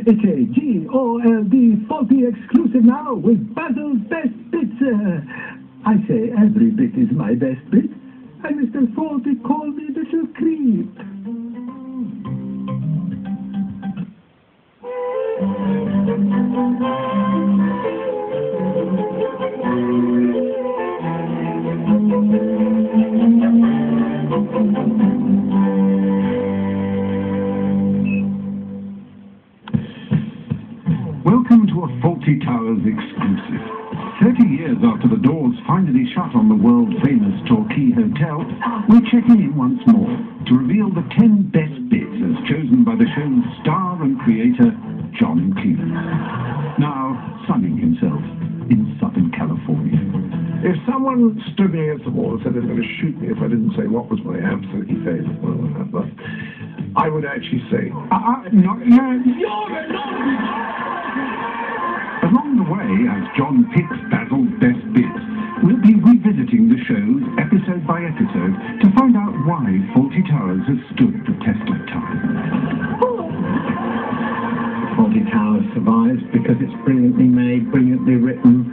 It's a G-O-L-D Fawlty exclusive now with Basil's Best Bits. I say every bit is my best bit. And Mr. Fawlty called me little creep. Welcome to a Fawlty Towers exclusive. 30 years after the doors finally shut on the world-famous Torquay Hotel, we're checking in once more to reveal the 10 best bits as chosen by the show's star and creator, John Cleese, now sunning himself in Southern California. If someone stood me against the wall and said they were going to shoot me if I didn't say what was my absolutely favourite one, I would actually say, Along the way, as John picks Basil's best bits, we'll be revisiting the shows episode by episode to find out why Fawlty Towers has stood the test of time. Fawlty Towers survives because it's brilliantly made, brilliantly written,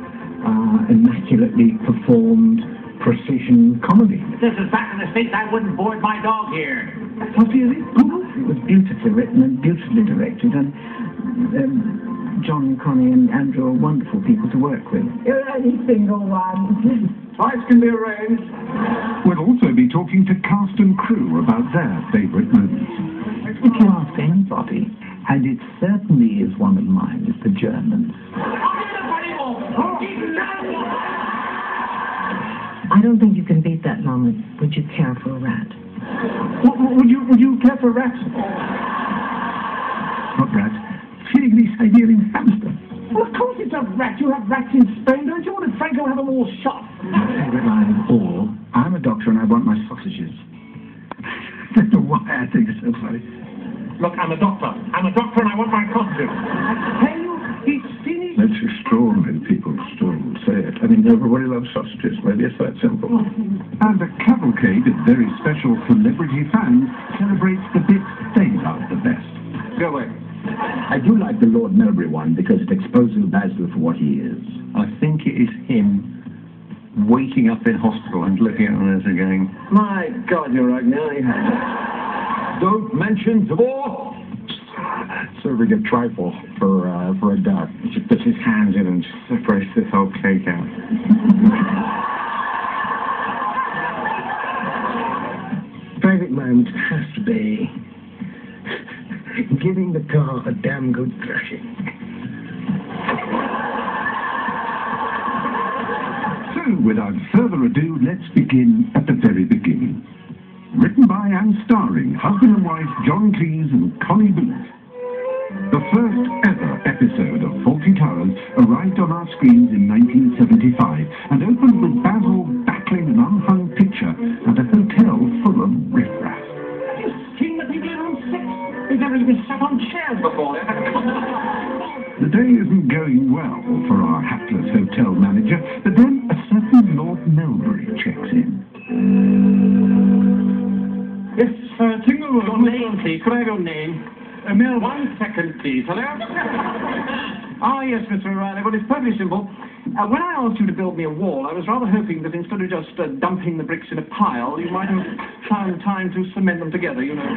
immaculately performed, precision comedy. If this was back in the States, I wouldn't board my dog here. What really? It was beautifully written and beautifully directed, and John, Connie and Andrew are wonderful people to work with. You're only single one. fights can be arranged. We'll also be talking to cast and crew about their favourite moments. If you ask anybody, and it certainly is one of mine, is the Germans. I don't think you can beat that moment. Would you care for a rat? Would you care for rats? Not rats. Feeding Siberian hamster. Well, of course it's a rat. You have rats in Spain, don't you? What did Franco have them all shot? My favourite line of all, I'm a doctor and I want my sausages. I don't know why I think it's so funny. Look, I'm a doctor. I'm a doctor and I want my costume. I tell you, he's finished. That's extraordinary people still say it. I mean, everybody loves sausages. Maybe it's that simple. And a cavalcade of very special celebrity fans celebrates the bits they love the best. Go away. I do like the Lord Melbury one because it exposes Basil for what he is. I think it is him waking up in hospital and looking at us and going, My God, you're right now. "Don't mention the war!" Serving a trifle for a duck. He just puts his hands in and separates this whole cake out. Favorite moment has to be giving the car a damn good thrashing. So, without further ado, let's begin at the very beginning. Written by and starring husband and wife John Cleese and Connie Booth. The first ever episode of Fawlty Towers arrived on our screens in 1975 and opened with Basil battling an unhung picture at a hotel full of riffraff. Have you seen the people in room 6? They've never even sat on chairs before. The day isn't going well for our hapless hotel manager, but then a certain Lord Melbury checks in. Yes, single room. Your name, please. Could I have your name? Mel, 1 second, please. Hello? Ah, yes, Mr. O'Reilly. Well, it's perfectly simple. When I asked you to build me a wall, I was rather hoping that instead of just dumping the bricks in a pile, you might have found time to cement them together, you know.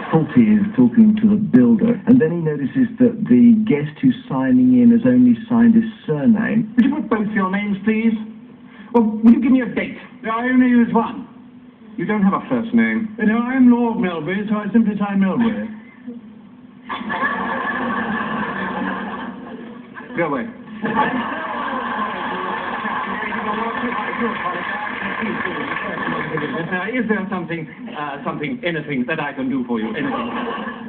Fawlty is talking to the builder, and then he notices that the guest who's signing in has only signed his surname. Would you put both your names, please? Well, will you give me a date? I only use one. You don't have a first name. No, I'm Lord Melbury, so I simply sign Melbury. Go away. Is there anything that I can do for you? Anything?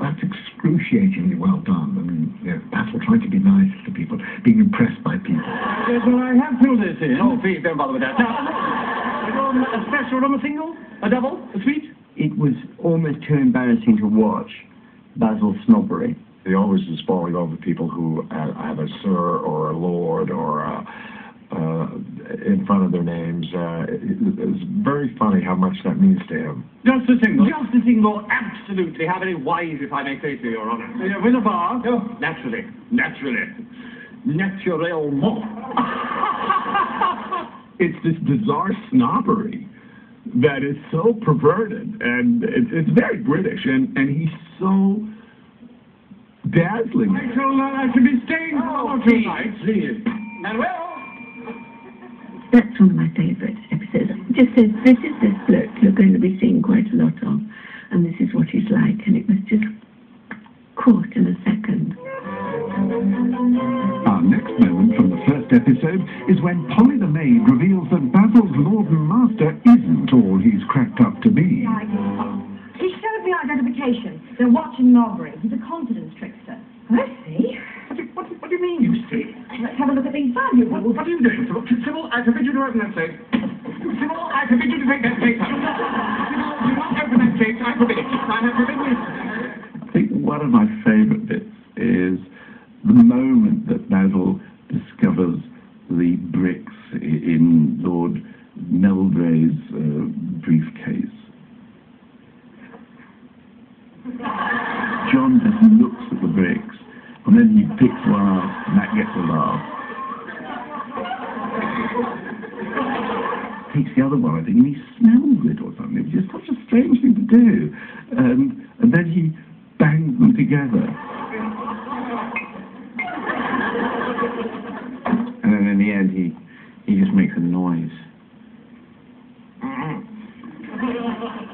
That's excruciatingly well done. I mean, Basil trying to be nice to people, being impressed by people. Yes, well, I have filled this in. Oh, please, don't bother with that. Now, a special room, a single, a double, a suite? It was almost too embarrassing to watch Basil's snobbery. He always is falling over people who have a sir or a lord or in front of their names. It's very funny how much that means to him. Just a single. Just a single, absolutely. absolutely. How very wise, if I may say so, Your Honour. With a bar? Oh, naturally. Naturally. Naturellement. It's this bizarre snobbery that is so perverted, and it's very British, and he's so dazzling. I should be staying for 1 or 2 nights. Please. Manuel? That's one of my favourite episodes. It just says, this is this bloke you're going to be seeing quite a lot of, and this is what he's like, and it was just caught in a second. Our next moment from the first episode is when Polly the maid reveals that Basil's lord and master isn't all he's cracked up to be. He showed me identification. They're watching Norbury. He's a confidence trickster. I see. What do you mean, you see? Let's have a look at these valuables. What are you doing? Sybil, I forbid you to open that safe. Sybil, I forbid you to take that safe out. Sybil, do not open that safe. I forbid it. I have forbidden you. I think one of my favourite bits is the moment that Basil discovers the bricks in Lord Meldray's briefcase. John just looks at the bricks, and then he picks one up, and that gets a laugh. Takes the other one, I think, and he smells it or something. It was just such a strange thing to do. And then he bangs them together. And then in the end, he just makes a noise.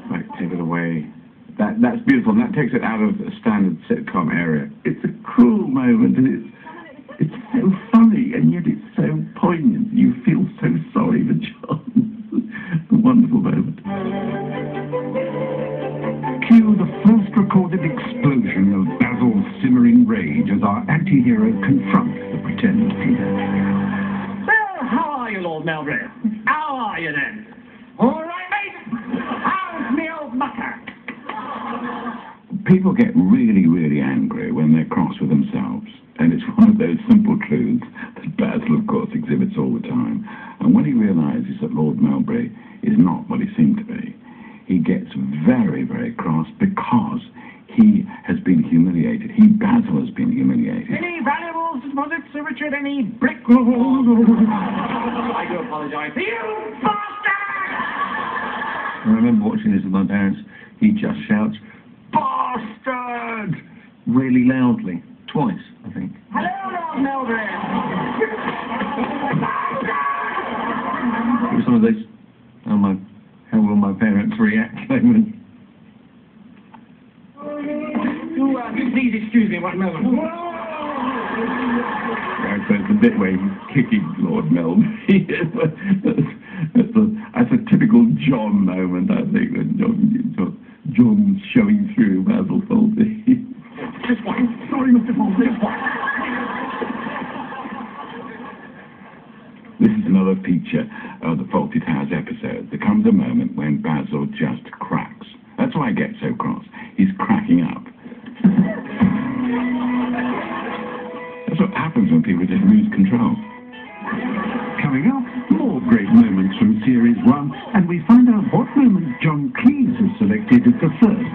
Like, take it away. That's beautiful, and that takes it out of a standard sitcom area. It's a cruel moment, and it's so funny, and yet it's so poignant. You feel so sorry for John. A wonderful moment. Cue the first recorded explosion of Basil's simmering rage as our anti-hero confronts the pretend leader. Well, how are you, Lord Melbury? How are you, then? All right, mate? How's me old mucker? People get really, really angry when they're cross with themselves. And it's one of those simple truths that Basil, of course, exhibits all the time. And when he realises that Lord Melbury is not what he seemed to be, he gets very, very cross because he has been humiliated. Basil has been humiliated. Any valuables, deposits, Sir Richard? Any brick? I do apologise to you, bastard! I remember watching this with my parents. He just shouts, "Bastard!" really loudly. Twice, I think. Hello, Lord Melbury. It was one of those, how will my parents react moments. Please excuse me one moment. I suppose the bit where he's kicking Lord Melbury, that's a typical John moment, I think, when John's showing through Basil Fawlty. Just one. Sorry, Mr. Fawlty. Just one. This is another feature of the Fawlty Towers episode. There comes a moment when Basil just cracks. That's why I get so cross. He's cracking up. That's what happens when people just lose control. Coming up, more great moments from Series 1, and we find out what moment John Cleese has selected as the first